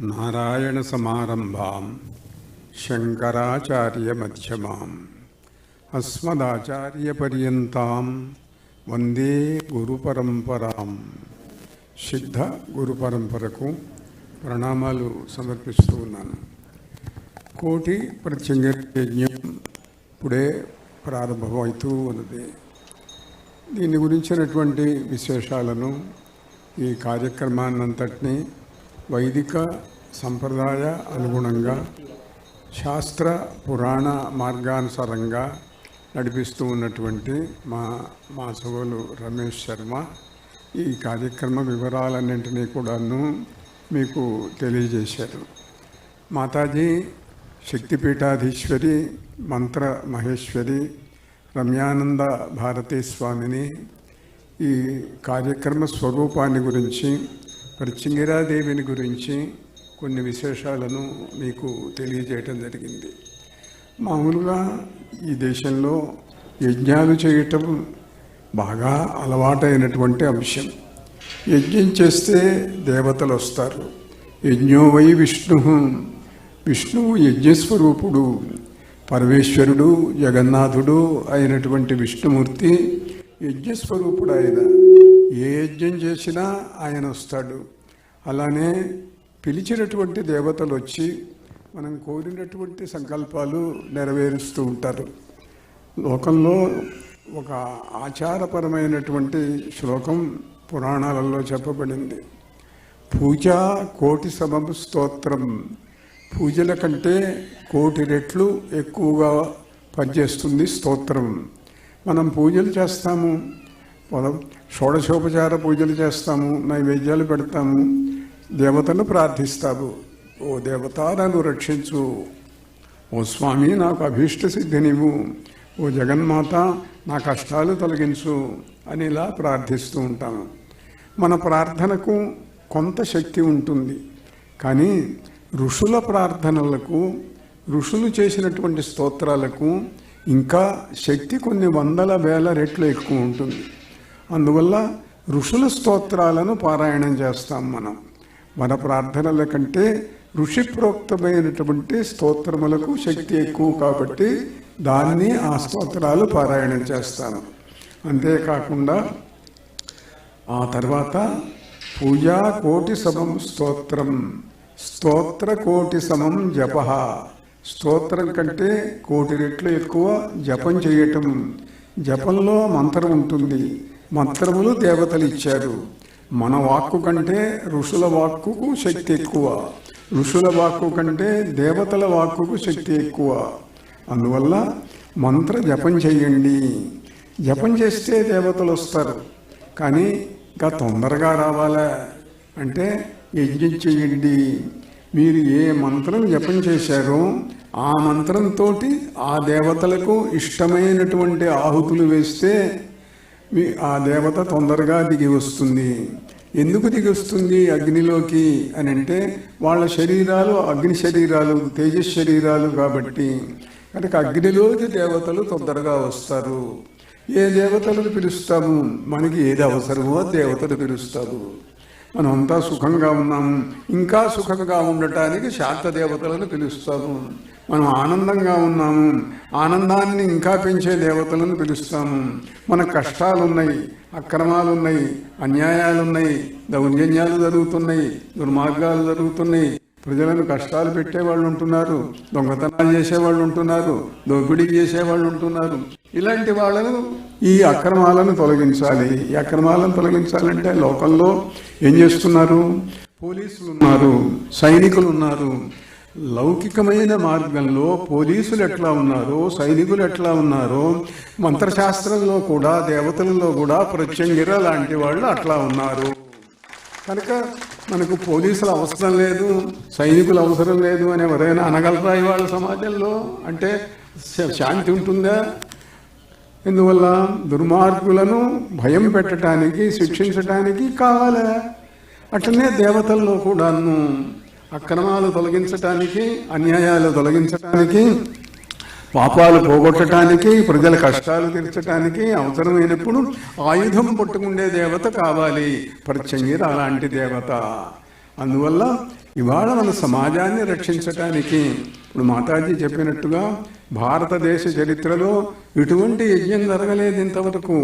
నారాయణసమారంభాం శంకరాచార్యమధ్యమాం అస్మదాచార్యపర్యంతాం వందే గురుపరంపరాం. సిద్ధ గురు పరంపరకు ప్రణామాలు సమర్పిస్తూ ఉన్నాను. కోటి ప్రత్యంగ యజ్ఞం ఇప్పుడే ప్రారంభమవుతూ ఉన్నది. దీని గురించినటువంటి విశేషాలను, ఈ కార్యక్రమాన్నంతటినీ వైదిక సంప్రదాయ అనుగుణంగా శాస్త్ర పురాణ మార్గానుసారంగా నడిపిస్తూ ఉన్నటువంటి మా సోదరులు రమేష్ శర్మ ఈ కార్యక్రమ వివరాలన్నింటినీ కూడాను మీకు తెలియజేశారు. మాతాజీ శక్తిపీఠాధీశ్వరి మంత్ర మహేశ్వరి రమ్యానంద భారతీ స్వామిని ఈ కార్యక్రమ స్వరూపాన్ని గురించి, ప్రత్యంగిరాదేవిని గురించి కొన్ని విశేషాలను మీకు తెలియజేయటం జరిగింది. మామూలుగా ఈ దేశంలో యజ్ఞాలు చేయటం బాగా అలవాటైనటువంటి అంశం. యజ్ఞం చేస్తే దేవతలు వస్తారు. యజ్ఞో వై విష్ణువు యజ్ఞస్వరూపుడు, పరమేశ్వరుడు, జగన్నాథుడు అయినటువంటి విష్ణుమూర్తి యజ్ఞస్వరూపుడు. ఆయన ఏ యజ్ఞం చేసినా ఆయన వస్తాడు. అలానే పిలిచినటువంటి దేవతలు వచ్చి మనం కోరినటువంటి సంకల్పాలు నెరవేరుస్తూ ఉంటారు. లోకంలో ఒక ఆచారపరమైనటువంటి శ్లోకం పురాణాలలో చెప్పబడింది. పూజా కోటి సమం స్తోత్రం. పూజల కంటే కోటి రెట్లు ఎక్కువగా పనిచేస్తుంది స్తోత్రం. మనం పూజలు చేస్తాము, షోడశోపచార పూజలు చేస్తాము, నైవేద్యాలు పెడతాము, దేవతను ప్రార్థిస్తాము. ఓ దేవత నన్ను రక్షించు, ఓ స్వామి నాకు అభీష్ట సిద్ధినివ్వు, ఓ జగన్మాత నా కష్టాలు తొలగించు అని ఇలా ప్రార్థిస్తూ ఉంటాము. మన ప్రార్థనకు కొంత శక్తి ఉంటుంది, కానీ ఋషుల ప్రార్థనలకు, ఋషులు చేసినటువంటి స్తోత్రాలకు ఇంకా శక్తి కొన్ని వందల వేల రెట్లు ఎక్కువ ఉంటుంది. అందువల్ల ఋషుల స్తోత్రాలను పారాయణం చేస్తాం. మన ప్రార్థనల కంటే ఋషి ప్రోక్తమైనటువంటి స్తోత్రములకు శక్తి ఎక్కువ కాబట్టి దాన్ని ఆ స్తోత్రాలు పారాయణం చేస్తాను. అంతేకాకుండా ఆ తర్వాత పూజా కోటి సమం స్తోత్రం, స్తోత్ర కోటి సమం జప. స్తోత్రం కంటే కోటి రెట్లు ఎక్కువ జపం చేయటం. జపంలో మంత్రం ఉంటుంది, మంత్రములు దేవతలు ఇచ్చారు. మన వాక్కు కంటే ఋషుల వాక్కుకు శక్తి ఎక్కువ, ఋషుల వాక్కు కంటే దేవతల వాక్కుకు శక్తి ఎక్కువ. అందువల్ల మంత్ర జపం చేయండి. జపం చేస్తే దేవతలు వస్తారు, కానీ ఇంకా తొందరగా రావాలా అంటే యజ్ఞం చేయండి. మీరు ఏ మంత్రం జపం చేశారో ఆ మంత్రంతో ఆ దేవతలకు ఇష్టమైనటువంటి ఆహుతులు వేస్తే ఆ దేవత తొందరగా దిగి వస్తుంది. ఎందుకు దిగి వస్తుంది అగ్నిలోకి అని అంటే వాళ్ళ శరీరాలు అగ్ని శరీరాలు, తేజస్ శరీరాలు కాబట్టి. కనుక అగ్నిలోకి దేవతలు తొందరగా వస్తారు. ఏ దేవతలను పిలుస్తాము, మనకి ఏది అవసరమో దేవతలు పిలుస్తారు. మనం అంతా సుఖంగా ఉన్నాము, ఇంకా సుఖంగా ఉండటానికి శాంత దేవతలను పిలుస్తాము. మనం ఆనందంగా ఉన్నాము, ఆనందాన్ని ఇంకా పెంచే దేవతలను పిలుస్తాము. మన కష్టాలు ఉన్నాయి, అక్రమాలు ఉన్నాయి, అన్యాయాలు ఉన్నాయి, దౌర్జన్యాలు జరుగుతున్నాయి, దుర్మార్గాలు జరుగుతున్నాయి, ప్రజలను కష్టాలు పెట్టేవాళ్ళు ఉంటున్నారు, దొంగతనాలు చేసేవాళ్ళు ఉంటున్నారు, దోపిడీ చేసేవాళ్ళు ఉంటున్నారు. ఇలాంటి వాళ్ళను ఈ అక్రమాలను తొలగించాలి. ఈ అక్రమాలను తొలగించాలంటే లోకంలో ఏం చేస్తున్నారు? పోలీసులు ఉన్నారు, సైనికులు ఉన్నారు. లౌకికమైన మార్గంలో పోలీసులు ఎట్లా ఉన్నారో, సైనికులు ఎట్లా ఉన్నారో, మంత్రశాస్త్రంలో కూడా, దేవతలలో కూడా ప్రత్యంగిర లాంటి వాళ్ళు అట్లా ఉన్నారు. కనుక మనకు పోలీసులు అవసరం లేదు, సైనికులు అవసరం లేదు అని ఎవరైనా అనగలరా ఇవాళ సమాజంలో? అంటే శాంతి ఉంటుందా? ఎందువల్ల దుర్మార్గులను భయం పెట్టడానికి, శిక్షించడానికి కావాలా? అట్లనే దేవతల్లో కూడాను అక్రమాలు తొలగించటానికి, అన్యాయాలు తొలగించటానికి, పాపాలు పోగొట్టడానికి, ప్రజల కష్టాలు తీర్చడానికి అవసరమైనప్పుడు ఆయుధం పట్టుకుండే దేవత కావాలి. ప్రత్యంగిర అలాంటి దేవత. అందువల్ల ఇవాళ మన సమాజాన్ని రక్షించటానికి ఇప్పుడు మాతాజీ చెప్పినట్టుగా భారతదేశ చరిత్రలో ఇటువంటి యజ్ఞం జరగలేదు ఇంతవరకు.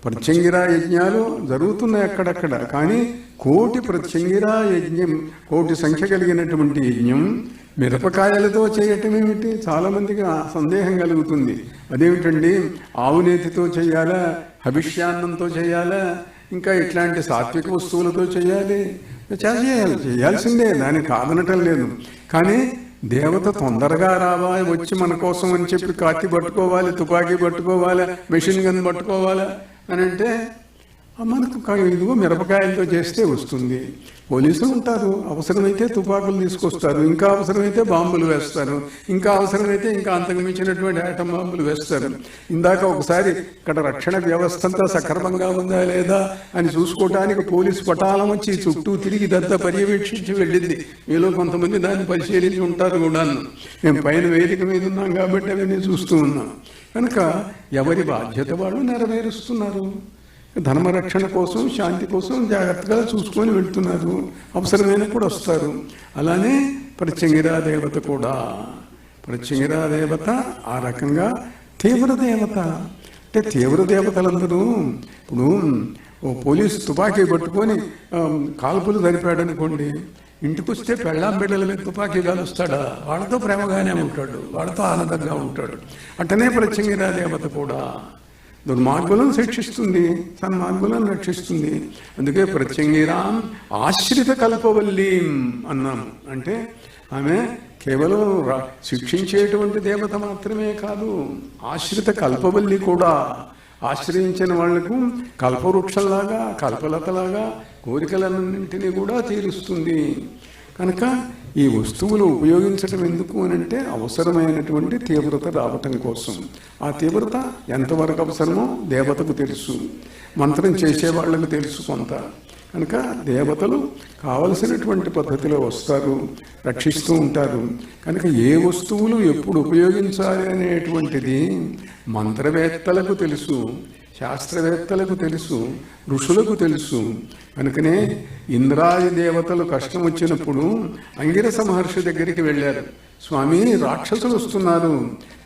ప్రత్యంగిరా యజ్ఞాలు జరుగుతున్నాయి అక్కడక్కడ, కానీ కోటి ప్రత్యంగిరా యజ్ఞం, కోటి సంఖ్య కలిగినటువంటి యజ్ఞం మిరపకాయలతో చేయటం ఏమిటి? చాలా మందికి సందేహం కలుగుతుంది. అదేమిటండి, ఆవునేతితో చేయాలా, హవిష్యాన్నంతో చేయాలా, ఇంకా ఇట్లాంటి సాత్విక వస్తువులతో చేయాలి? చేయాల్సిందే, దాన్ని కాదనటం లేదు. కానీ దేవత తొందరగా వచ్చి మన కోసం అని చెప్పి కాకి పట్టుకోవాలి, తుపాకీ పట్టుకోవాలి, మెషిన్ గన్ పట్టుకోవాలి అని అంటే మనకు ఇదిగో మిరపకాయలతో చేస్తే వస్తుంది. పోలీసులు ఉంటారు, అవసరమైతే తుపాకులు తీసుకొస్తారు, ఇంకా అవసరమైతే బాంబులు వేస్తారు, ఇంకా అవసరమైతే ఇంకా అంతకు మించినటువంటి ఆటం బాంబులు వేస్తారు. ఇందాక ఒకసారి ఇక్కడ రక్షణ వ్యవస్థ అంతా సక్రమంగా ఉందా లేదా అని చూసుకోవటానికి పోలీసు పటాలం వచ్చి చుట్టూ తిరిగి ఇదంతా పర్యవేక్షించి వెళ్ళింది. మీలో కొంతమంది దాన్ని పరిశీలించి ఉంటారు కూడా. మేము పైన వేదిక మీద ఉన్నాం కాబట్టి అవన్నీ చూస్తూ ఉన్నాం. కనుక ఎవరి బాధ్యత వాళ్ళు నెరవేరుస్తున్నారు. ధర్మరక్షణ కోసం, శాంతి కోసం జాగ్రత్తగా చూసుకొని వెళ్తున్నారు. అవసరమైనప్పుడు వస్తారు. అలానే ప్రత్యంగిరా దేవత కూడా, ప్రత్యంగిరా దేవత ఆ రకంగా తీవ్ర దేవత. అంటే తీవ్ర దేవతలందరూ ఇప్పుడు ఓ పోలీసు తుపాకీ పట్టుకొని కాల్పులు జరిపాడనుకోండి, ఇంటికి వస్తే పెళ్ళాం బిడ్డల మీద తుపాకీ కాలుస్తాడా? వాళ్ళతో ప్రేమగానే ఉంటాడు, వాళ్ళతో ఆనందంగా ఉంటాడు. అట్టనే ప్రత్యంగిరా దేవత కూడా దుర్మార్గులను శిక్షిస్తుంది, సన్మార్గులను రక్షిస్తుంది. అందుకే ప్రత్యంగిరాం ఆశ్రిత కల్పవల్లీం అన్నాం. అంటే ఆమె కేవలం శిక్షించేటువంటి దేవత మాత్రమే కాదు, ఆశ్రిత కల్పవల్లి కూడా. ఆశ్రయించిన వాళ్లకు కల్పవృక్షంలాగా, కల్పలతలాగా కోరికలన్నింటినీ కూడా తీరుస్తుంది. కనుక ఈ వస్తువులు ఉపయోగించడం ఎందుకు అని అంటే అవసరమైనటువంటి తీవ్రత రావటం కోసం. ఆ తీవ్రత ఎంతవరకు అవసరమో దేవతకు తెలుసు, మంత్రం చేసేవాళ్లకు తెలుసు కొంత. కనుక దేవతలు కావలసినటువంటి పద్ధతిలో వస్తారు, రక్షిస్తూ ఉంటారు. కనుక ఏ వస్తువులు ఎప్పుడు ఉపయోగించాలి అనేటువంటిది మంత్రవేత్తలకు తెలుసు, శాస్త్రవేత్తలకు తెలుసు, ఋషులకు తెలుసు. కనుకనే ఇంద్రాది దేవతలు కష్టం వచ్చినప్పుడు అంగిరస మహర్షి దగ్గరికి వెళ్ళారు. స్వామి, రాక్షసులు వస్తున్నారు,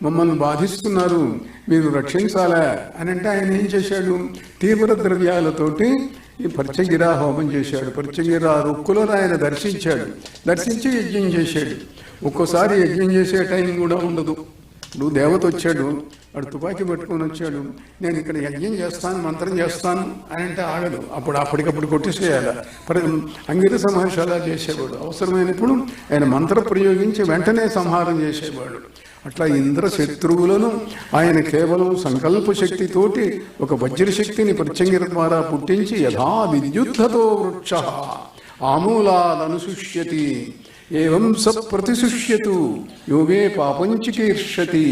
మమ్మల్ని బాధిస్తున్నారు, మీరు రక్షించాలా అని అంటే ఆయన ఏం చేశాడు? తీవ్ర ద్రవ్యాలతోటి ఈ పర్చగిరా హోమం చేశాడు. పర్చగిరా రుక్కులను ఆయన దర్శించి యజ్ఞం చేశాడు. ఒక్కోసారి యజ్ఞం చేసే టైం కూడా ఉండదు. ఇప్పుడు దేవత వచ్చాడు, వాడు తుపాకీ పట్టుకొని వచ్చాడు, నేను ఇక్కడ యజ్ఞం చేస్తాను, మంత్రం చేస్తాను అని అంటే ఆగదు. అప్పటికప్పుడు కొట్టేసేయాలి. అంగిరస మహర్షి అలా చేసేవాడు. అవసరమైనప్పుడు ఆయన మంత్రం ప్రయోగించి వెంటనే సంహారం చేసేవాడు. అట్లా ఇంద్ర శత్రువులను ఆయన కేవలం సంకల్ప శక్తితోటి ఒక వజ్రశక్తిని ప్రత్యంగిర ద్వారా పుట్టించి యథా విద్యుద్ధతో వృక్ష ఆమూలాదనుశుష్యతి ఏవం స ప్రతిశుష్యతు యోగే పాపంచికీర్షతి.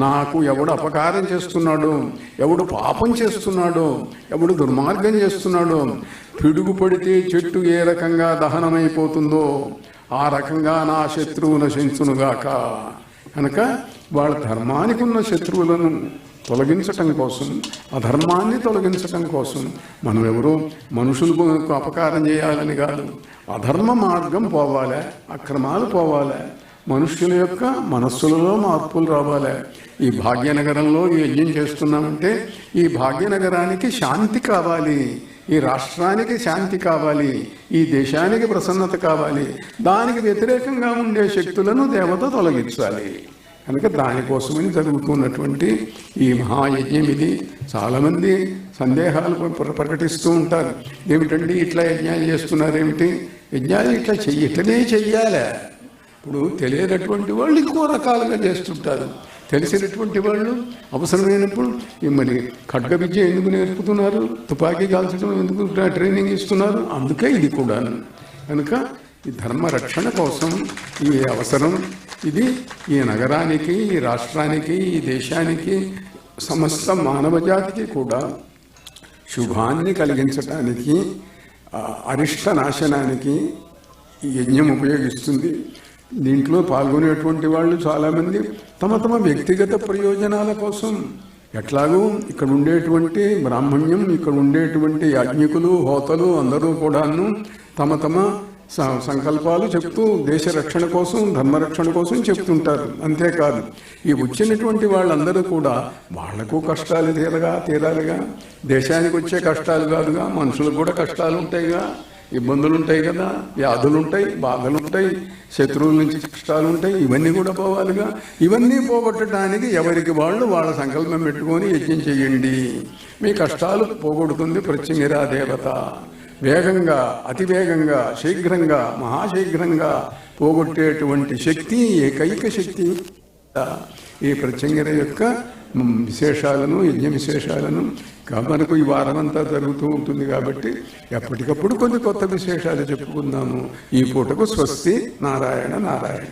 నాకు ఎవడు అపకారం చేస్తున్నాడో, ఎవడు పాపం చేస్తున్నాడో, ఎవడు దుర్మార్గం చేస్తున్నాడో, పిడుగు పడితే చెట్టు ఏ రకంగా దహనమైపోతుందో ఆ రకంగా నా శత్రువు నశించునుగాక. కనుక వాళ్ళ ధర్మానికి ఉన్న శత్రువులను తొలగించటం కోసం, అధర్మాన్ని తొలగించటం కోసం మనం ఎవరో మనుషులకు అపకారం చేయాలని కాదు, అధర్మ మార్గం పోవాలి, అక్రమాలు పోవాలి, మనుష్యుల యొక్క మనస్సులలో మార్పులు రావాలి. ఈ భాగ్యనగరంలో యజ్ఞం చేస్తున్నామంటే ఈ భాగ్యనగరానికి శాంతి కావాలి, ఈ రాష్ట్రానికి శాంతి కావాలి, ఈ దేశానికి ప్రసన్నత కావాలి. దానికి వ్యతిరేకంగా ఉండే శక్తులను దేవత తొలగించాలి. కనుక దానికోసమని జరుగుతున్నటువంటి ఈ మహాయజ్ఞం ఇది. చాలామంది సందేహాలు ప్రకటిస్తూ ఉంటారు. ఏమిటండి ఇట్లా యజ్ఞాలు చేస్తున్నారేమిటి? యజ్ఞాలు ఇట్లనే చెయ్యాలి. ఇప్పుడు తెలియనటువంటి వాళ్ళు ఇంకో రకాలుగా చేస్తుంటారు. తెలిసినటువంటి వాళ్ళు అవసరమైనప్పుడు మరి ఖడ్గ విద్య ఎందుకు నేర్పుతున్నారు, తుపాకీ కాల్చడం ఎందుకు ట్రైనింగ్ ఇస్తున్నారు? అందుకే ఇది కూడా. కనుక ఈ ధర్మ రక్షణ కోసం ఈ అవసరం. ఇది ఈ నగరానికి, ఈ రాష్ట్రానికి, ఈ దేశానికి, సమస్త మానవ జాతికి కూడా శుభాన్ని కలిగించటానికి, అరిష్ట నాశనానికి ఈ యజ్ఞం ఉపయోగిస్తుంది. దీంట్లో పాల్గొనేటువంటి వాళ్ళు చాలామంది తమ తమ వ్యక్తిగత ప్రయోజనాల కోసం, ఎట్లాగూ ఇక్కడ ఉండేటువంటి బ్రాహ్మణ్యం, ఇక్కడ ఉండేటువంటి యాజ్ఞికులు, హోతలు అందరూ కూడాను తమ తమ సంకల్పాలు చెప్తూ దేశ రక్షణ కోసం, ధర్మరక్షణ కోసం చెప్తుంటారు. అంతేకాదు ఈ వచ్చినటువంటి వాళ్ళందరూ కూడా వాళ్లకు కష్టాలు తీరాలిగా. దేశానికి వచ్చే కష్టాలు కాదుగా, మనుషులకు కూడా కష్టాలు ఉంటాయిగా, ఇబ్బందులు ఉంటాయి కదా, వ్యాధులు ఉంటాయి, బాధలు ఉంటాయి, శత్రువుల నుంచి కష్టాలు ఉంటాయి. ఇవన్నీ కూడా పోవాలిగా. ఇవన్నీ పోగొట్టడానికి ఎవరికి వాళ్ళు వాళ్ళ సంకల్పం పెట్టుకొని యజ్ఞం చేయండి. మీ కష్టాలు పోగొడుతుంది ప్రత్యంగిరా దేవత. వేగంగా, అతివేగంగా, శీఘ్రంగా, మహాశీఘ్రంగా పోగొట్టేటువంటి శక్తి, ఏకైక శక్తి ఈ ప్రత్యంగిర యొక్క విశేషాలను, యజ్ఞ విశేషాలను మనకు ఈ వారమంతా జరుగుతూ ఉంటుంది కాబట్టి ఎప్పటికప్పుడు కొన్ని కొత్త విశేషాలు చెప్పుకుందాము. ఈ పూటకు స్వస్తి. నారాయణ నారాయణ.